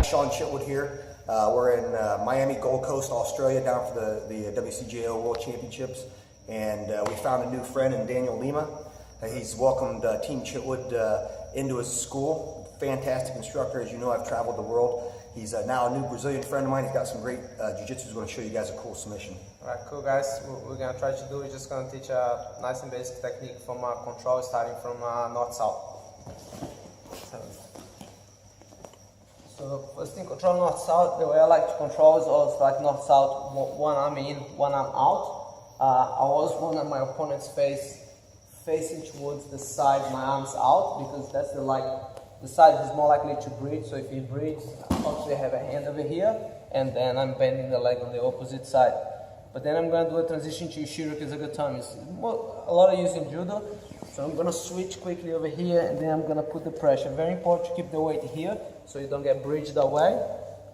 Sean Chitwood here. We're in Miami, Gold Coast, Australia, down for the WCJO World Championships. And we found a new friend in Daniel Lima. He's welcomed Team Chitwood into his school. Fantastic instructor. As you know, I've traveled the world. He's now a new Brazilian friend of mine. He's got some great jiu-jitsu. He's going to show you guys a cool submission. Alright, cool guys. What we're going to try to do is just going to teach a nice and basic technique from control, starting from north-south. So first thing, control north-south. The way I like to control is always like north-south, one arm in, one arm out. I always want my opponent's face facing towards the side, my arms out, because that's the side he's more likely to breathe. So if he breathes, obviously I have a hand over here, and then I'm bending the leg on the opposite side. But then I'm going to do a transition to Shiroko Zagatami. It's a lot of use in judo. So I'm going to switch quickly over here, and then I'm going to put the pressure. Very important to keep the weight here, so you don't get bridged away.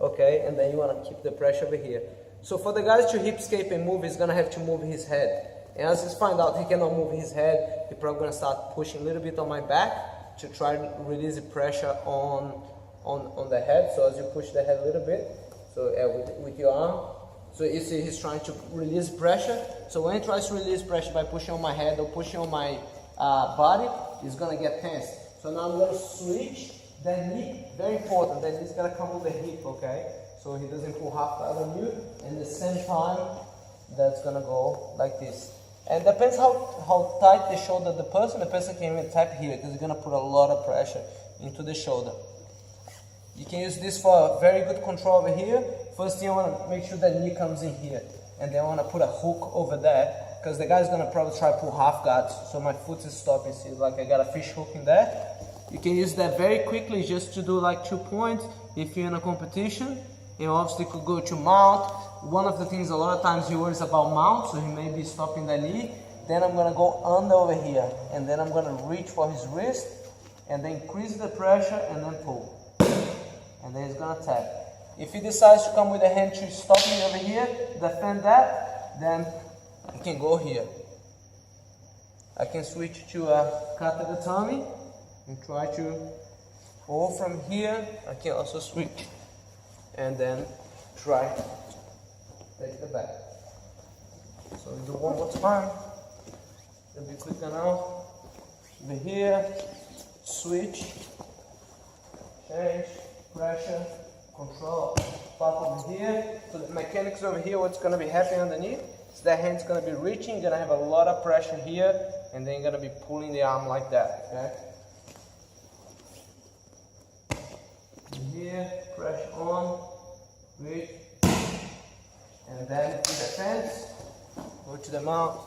Okay, and then you want to keep the pressure over here. So for the guys to hip escape and move, he's going to have to move his head. And as he finds out he cannot move his head, he's probably going to start pushing a little bit on my back to try to release the pressure on the head. So as you push the head a little bit, so with your arm, so you see he's trying to release pressure. So when he tries to release pressure by pushing on my head or pushing on my body, he's going to get tense. So now I'm going to switch, then knee, very important, then he's going to come with the hip, okay? So he doesn't pull half out on you, and at the same time, that's going to go like this. And depends how tight the shoulder the person can even tap here, because you're going to put a lot of pressure into the shoulder. You can use this for a very good control over here. First thing, I want to make sure that knee comes in here, and then I want to put a hook over there, because the guy's going to probably try to pull half guards, so my foot is stopping. See, like I got a fish hook in there. You can use that very quickly just to do like 2 points if you're in a competition. You obviously could go to mount. One of the things a lot of times he worries about mount, so he may be stopping the knee. Then I'm going to go under over here, and then I'm going to reach for his wrist, and then increase the pressure, and then pull. And then he's going to tap. If he decides to come with a hand to stop me over here, defend that, then I can go here. I can switch to a kata gatami and try to go from here. I can also switch and then try to take the back. So we do one more time. It'll be quicker now. Over here, switch, change, pressure, control, back over here. So the mechanics over here, what's going to be happening underneath is that hand's going to be reaching, going to have a lot of pressure here, and then you're going to be pulling the arm like that, okay? Here, pressure on, reach, and then to the fence, go to the mount,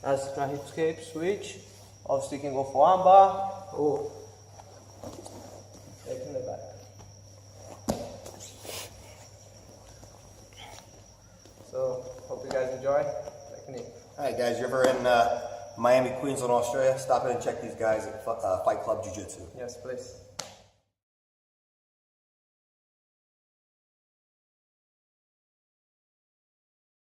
as try hip escape, switch. Obviously you can go for arm bar or taking the back. So, hope you guys enjoy technique. Alright guys, you're ever in Miami, Queensland, Australia, stop in and check these guys at Fight Club Jiu-Jitsu. Yes, please.